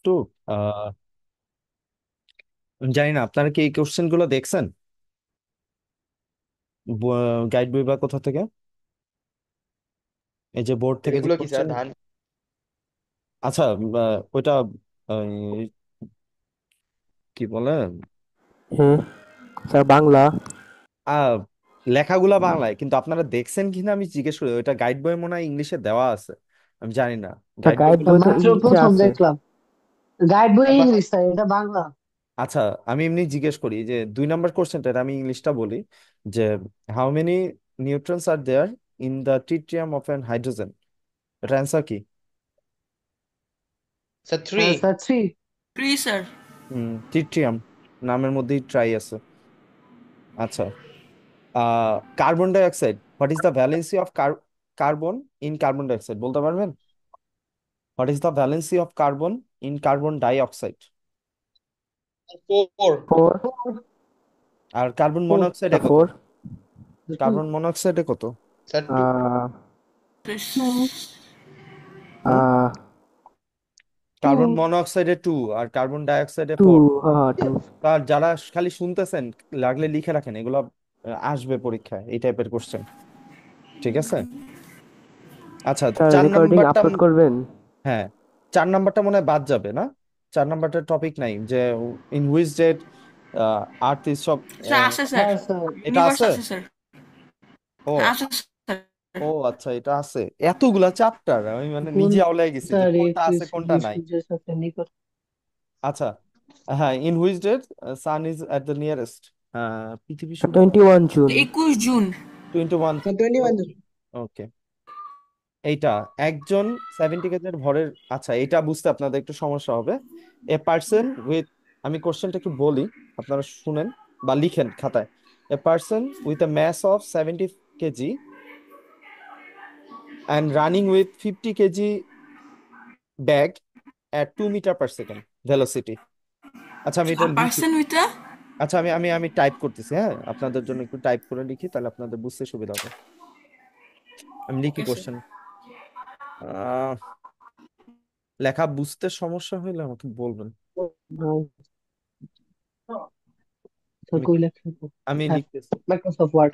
তো আহ জানি না আপনারা কি এই কোশ্চেন গুলো দেখছেন গাইড বই বা কোথা থেকে, এই যে বোর্ড থেকে যে এগুলো কি স্যার কোশ্চেন। ধান? আচ্ছা, ওইটা আহ, কি বলে, হুম, স্যার বাংলা। আহ লেখাগুলা বাংলায়, কিন্তু আপনারা দেখছেন কিনা আমি জিজ্ঞেস করি। ওইটা গাইড বই মনে হয় ইংলিশে দেওয়া আছে, আমি জানি না। স্যার গাইড গাইড বইগুলো, বই তো মাত্র ইংলিশে প্রথম আছে। দেখলাম। গাইড বই একবার ইংলিশ স্যার, এটা বাংলা। আচ্ছা আমি এমনি জিজ্ঞেস করি যে 2 নম্বর কোশ্চেনটা, আমি ইংলিশটা বলি যে how many neutrons are there in the tritium of an hydrogen. এটা অ্যান্সার কি? Sir three. হ্যাঁ স্যার, 3। Three sir. ট্রিটিয়াম, নামের মধ্যেই ট্রাই আছে। আচ্ছা, carbon dioxide, what is the valency of carbon in carbon dioxide, বলতে পারবেন? What is the valency of carbon in carbon dioxide? Four. Four. আর carbon four. মনোঅক্সাইডে sir কত? Four. Carbon মনোঅক্সাইডে কত? Sir two. আহ two. হুম, আহ carbon মনোঅক্সাইডে 2 আর carbon die অক্সাইডে two. 4। Two. আর যারা খালি শুনতেছেন, লাগলে লিখে রাখেন, এগুলো আসবে পরীক্ষায় এই টাইপের কোশ্চেন। ঠিক আছে। আচ্ছা, স্যার চার রেকর্ডিং নাম্বারটা আপলোড করবেন? হ্যাঁ, 4 নাম্বারটা মনে হয় বাদ যাবে না। 4 নাম্বারটা টপিক নাই যে in which date earth is সব। স্যার আছে স্যার। হ্যাঁ স্যার। এটা ইউনিভার্স আছে? আছে স্যার। ও, আছে স্যার। ও আচ্ছা, এটা আছে। এতগুলা চ্যাপ্টার আমি মানে কোন নিজে আওলাই গেছি যে স্যার কোনটা আছে কোনটা একত্রিশ নাই। সূর্যের সাথে নিকট। আচ্ছা, হ্যাঁ, in which date sun is at the nearest, পৃথিবী স্যার সূর্য। 21 জুন। 21 জুন। 21। স্যার 21। ওকে, এইটা একজন 70 কেজির ভরের। আচ্ছা, এটা বুঝতে আপনাদের একটু সমস্যা হবে। এ পার্সন উইথ, আমি কোশ্চেনটা একটু বলি, আপনারা শুনেন বা লিখেন খাতায়। A person with a mass of 70 kg and running with 50 kg bag at 2 metre per second velocity. আচ্ছা আমি এটা লিখি। পার্সন উইথ আচ্ছা আমি টাইপ করতেছি, হ্যাঁ, আপনাদের জন্য একটু টাইপ করে লিখি, তাহলে আপনাদের বুঝতে সুবিধা হবে। আমি লিখি ওকে স্যার। কোশ্চেন। লেখা বুঝতে সমস্যা হলে আমাকে বলবেন। স্যার আমি কই লেখা? আমি হ্যাঁ, লিখতেছি। Microsoft Word.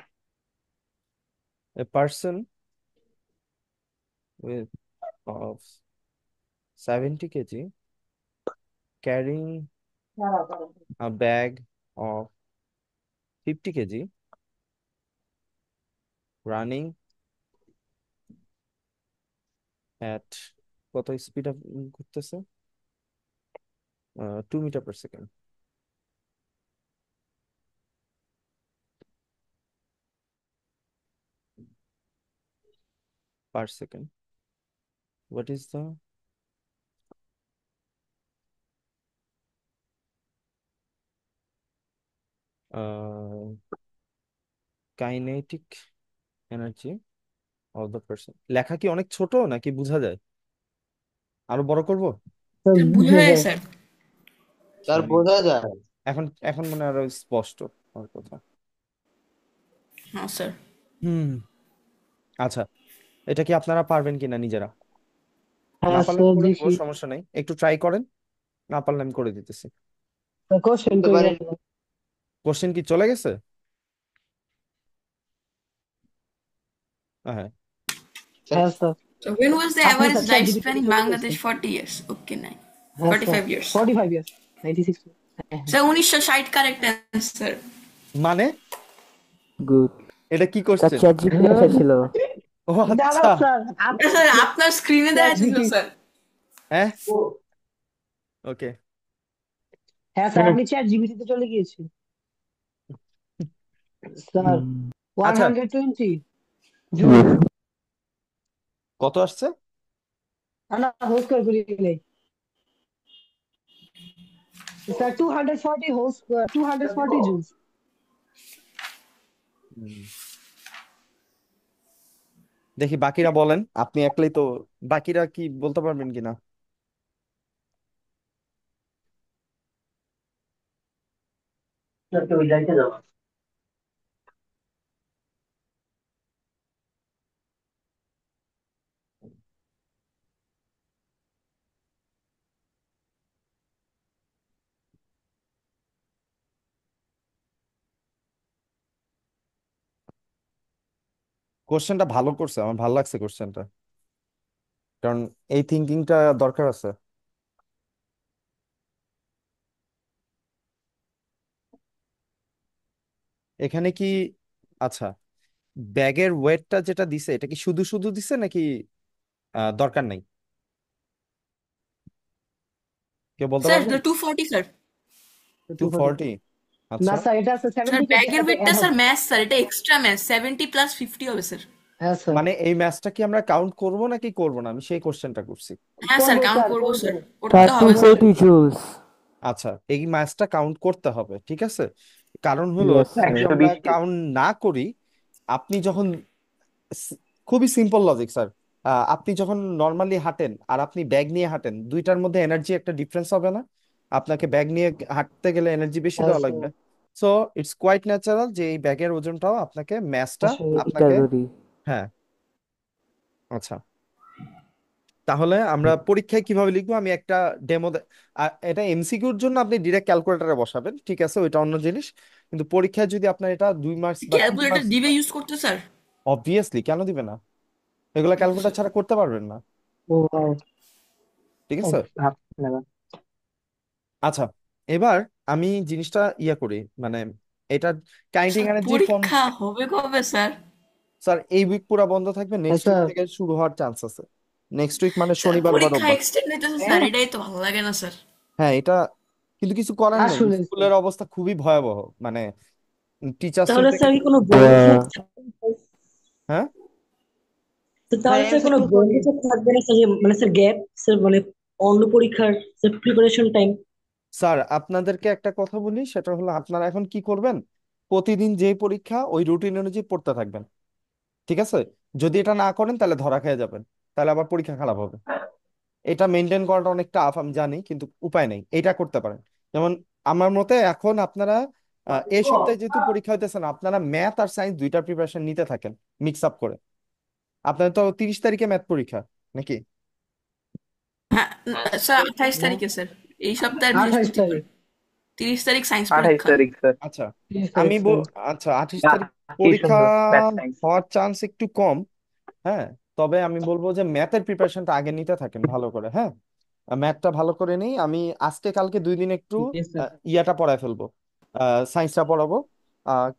A person with of 70 kg carrying a bag of 50 kg running at কত স্পিড করতেছে? 2 metre per second. Per second, what is the kinetic energy of the person. লেখা কি অনেক ছোট নাকি বোঝা যায়? আরো বড় করব? স্যার স্যার বুঝা বুঝে যায় যায়। স্যার। স্যার মানে বোঝা যায়। এখন এখন মানে আরো স্পষ্ট আমার কথা। হ্যাঁ স্যার। হুম। আচ্ছা, এটা কি আপনারা পারবেন কিনা নিজেরা? না হ্যাঁ পারলে আমি স্যার, করে দেবো, দেখি। সমস্যা নাই, একটু ট্রাই করেন। না পারলে আমি করে দিতেছি। কোশ্চেন বলতে কই পারি। গেল? কোশ্চেন কি চলে গেছে? হ্যাঁ। স্যার হ্যাঁ sir. So when was the আপনি average sir chat lifespan জিপিটিতে in চলে গেছেন। Bangladesh? 40 years. Okay, nine. হ্যাঁ স্যার, 45 years. 45 ইয়ার্স, 96। হ্যাঁ হ্যাঁ। Sir 1960 correct answer. মানে গুড। এটা কি স্যার কোশ্চেন? চ্যাট জিপিটি এসেছিল। ও আচ্ছা। দাঁড়াও স্যার, স্যার আপনার স্ক্রিনে চ্যাট দেখাচ্ছিল জিপিটি। স্যার। হ্যাঁ, ওকে। হ্যাঁ স্যার, আপনি চ্যাট জিপিটিতে চলে গিয়েছেন স্যার। ওয়ান আচ্ছা, হান্ড্রেড টোয়েন্টি জুল। কত আসছে? না, হোল স্কয়ার করি নাই স্যার। 240 whole square, 240 joule. হুম, দেখি বাকিরা বলেন, আপনি একলাই তো, বাকিরা কি বলতে পারবেন কিনা? কোশ্চেনটা ভালো করছে, আমার ভালো লাগছে কোশ্চেনটা, কারণ এই থিঙ্কিংটা দরকার আছে। এখানে কি, আচ্ছা, ব্যাগের ওয়েটটা যেটা দিছে এটা কি শুধু শুধু দিছে নাকি দরকার নাই? কেউ বলতে স্যার পারবেন? 240 স্যার। 240? না আচ্ছা। স্যার, এটা আছে স্যার 70 কেজি ব্যাগের ওয়েটটা অ্যাড স্যার হবে। ম্যাথ স্যার, এটা এক্সট্রা ম্যাথ, 70 প্লাস 50 হবে স্যার। হ্যাঁ স্যার। মানে এই ম্যাচটা কি আমরা কাউন্ট করব নাকি করব না, আমি সেই কোশ্চেনটা করছি। হ্যাঁ স্যার করবো কাউন্ট স্যার, করবো করবো। স্যার, করতে থার্টি হবে স্যার। ফোরটি জুলস আচ্ছা, এই ম্যাচটা কাউন্ট করতে হবে, ঠিক আছে। কারণ হলো ইয়েস যদি স্যার। আমরা কাউন্ট না করি, আপনি যখন স- খুবই সিম্পল লজিক স্যার, আপনি যখন নর্মালি হাঁটেন আর আপনি ব্যাগ নিয়ে হাঁটেন, দুইটার মধ্যে এনার্জি একটা ডিফারেন্স হবে না? আপনাকে ব্যাগ নিয়ে হাঁটতে গেলে এনার্জি বেশি হ্যাঁ দেওয়া স্যার। লাগবে। সো ইটস কোয়াইট ন্যাচারাল যে এই ব্যাগের ওজনটাও আপনাকে ম্যাচটা আসলে এটা আপনাকে, যদি হ্যাঁ। আচ্ছা, তাহলে আমরা পরীক্ষায় কিভাবে লিখবো, আমি একটা ডেমো, এটা এমসিকিউর জন্য আপনি ডিরেক্ট ক্যালকুলেটরে বসাবেন, ঠিক আছে, ওইটা অন্য জিনিস। কিন্তু পরীক্ষায় যদি আপনার এটা 2 মার্কস বা 3 মার্কস, ক্যালকুলেটর দিবে ইউজ করতে স্যার? অবভিয়াসলি কেন দিবে না, এগুলো ক্যালকুলেটর ছাড়া করতে পারবেন না, ও ঠিক আছে। নেবা। আচ্ছা, এবার আমি জিনিসটা করি, মানে এটা কাইন্ডিং স্যার এনার্জি ফর্ম। পরীক্ষা হবে কবে স্যার? স্যার এই উইক পুরো বন্ধ থাকবে, হ্যাঁ নেক্সট উইক স্যার। থেকে শুরু হওয়ার চান্স আছে। নেক্সট উইক মানে স্যার শনিবার বা পরীক্ষা রোববার। এক্সটেন্ড হইতেছে স্যার, হ্যাঁ এটাই তো ভালো লাগে না স্যার। হ্যাঁ, এটা কিন্তু কিছু করার নেই, আসলে স্যার। স্কুলের অবস্থা খুবই ভয়াবহ, মানে টিচার্স তাহলে থেকে স্যার কি শুরু কোনো করে। বন্ধু হ্যাঁ তাহলে স্যার স্যার কোনো এমসিকিউ বন্ধু তো থাকবে না স্যার, মানে স্যার গ্যাপ স্যার, মানে অন্য পরীক্ষার স্যার প্রিপারেশন টাইম। স্যার, আপনাদেরকে একটা কথা বলি, সেটা হলো আপনারা এখন কি করবেন, প্রতিদিন যে পরীক্ষা ওই রুটিন অনুযায়ী পড়তে থাকবেন, ঠিক আছে। যদি এটা না করেন তাহলে ধরা খেয়ে যাবেন, তাহলে আবার পরীক্ষা খারাপ হবে। এটা মেনটেন করাটা অনেক টাফ আমি জানি, কিন্তু উপায় নেই, এটা করতে পারেন। যেমন আমার মতে এখন আপনারা এই সপ্তাহে যেহেতু পরীক্ষা হইতেছে না, আপনারা ম্যাথ আর সায়েন্স দুইটার প্রিপারেশন নিতে থাকেন মিক্স আপ করে। আপনাদের তো 30 তারিখে ম্যাথ পরীক্ষা নাকি? হ্যাঁ স্যার 28 তারিখে স্যার, এই সপ্তাহের 28 বৃহস্পতিবার। তারিখ। 30 তারিখ সায়েন্স 28 পরীক্ষা। তারিখ স্যার। আচ্ছা, 30 আমি তারিখ স্যার। আচ্ছা, 28 তারিখ কি পরীক্ষা সুন্দর ম্যাথ সায়েন্স। হওয়ার চান্স একটু কম। হ্যাঁ, তবে আমি বলবো যে ম্যাথের প্রিপারেশনটা আগে নিতে থাকেন ভালো করে, হ্যাঁ। ম্যাথটা ভালো করে নেই, আমি আজকে কালকে 2 দিন একটু Yes, sir. ইয়াটা পড়ায় ফেলবো, সায়েন্সটা পড়াবো।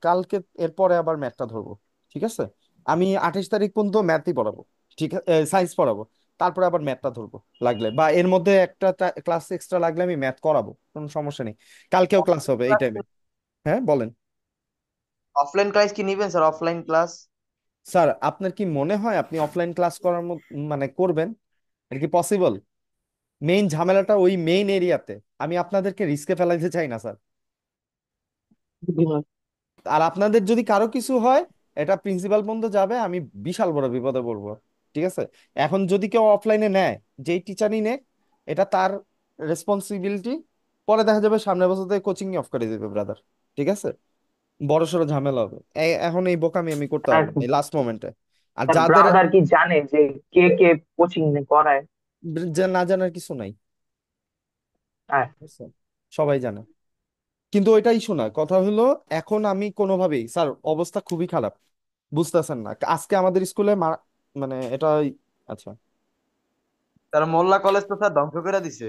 কালকে এরপরে আবার ম্যাথটা ধরবো, ঠিক আছে। আমি 28 তারিখ পর্যন্ত ম্যাথই পড়াবো, ঠিক আছে, সায়েন্স পড়াবো। তারপরে আবার ম্যাথটা ধরবো লাগলে, বা এর মধ্যে একটা ক্লাস এক্সট্রা লাগলে আমি ম্যাথ করাবো, কোনো সমস্যা নেই। কালকেও ক্লাস হবে এই টাইমে। হ্যাঁ বলেন। অফলাইন ক্লাস কি নিবেন স্যার? অফলাইন ক্লাস স্যার, আপনার কি মনে হয় আপনি অফলাইন ক্লাস করার মানে করবেন? এটা কি পসিবল? মেইন ঝামেলাটা ওই মেইন এরিয়াতে, আমি আপনাদেরকে রিস্কে ফেলাইতে চাই না স্যার। বুদ্ধিমান। আর আপনাদের যদি কারো কিছু হয়, এটা প্রিন্সিপাল পর্যন্ত যাবে, আমি বিশাল বড় বিপদে পড়বো, ঠিক আছে। এখন যদি কেউ অফলাইনে নেয়, যেই টিচারই নেয়, এটা তার রেসপন্সিবিলিটি। পরে দেখা যাবে সামনের বছর থেকে কোচিং অফ করে দেবে ব্রাদার, ঠিক আছে। বড় সড়ো ঝামেলা হবে। এখন এই বোকামি আমি করতে স্যার পারবো না এই লাস্ট মোমেন্টে। আর স্যার যাদের ব্রাদার কি জানে যে কে কে কোচিং করায়? যে না জানার কিছু নাই, হ্যাঁ বুঝছো? সবাই জানে। কিন্তু ওইটা ইস্যু না, কথা হলো এখন আমি কোনোভাবেই স্যার, অবস্থা খুবই খারাপ, বুঝতেছেন না। আজকে আমাদের স্কুলে মানে এটা, আচ্ছা। তার মোল্লা কলেজ তো স্যার ধ্বংস করে দিছে।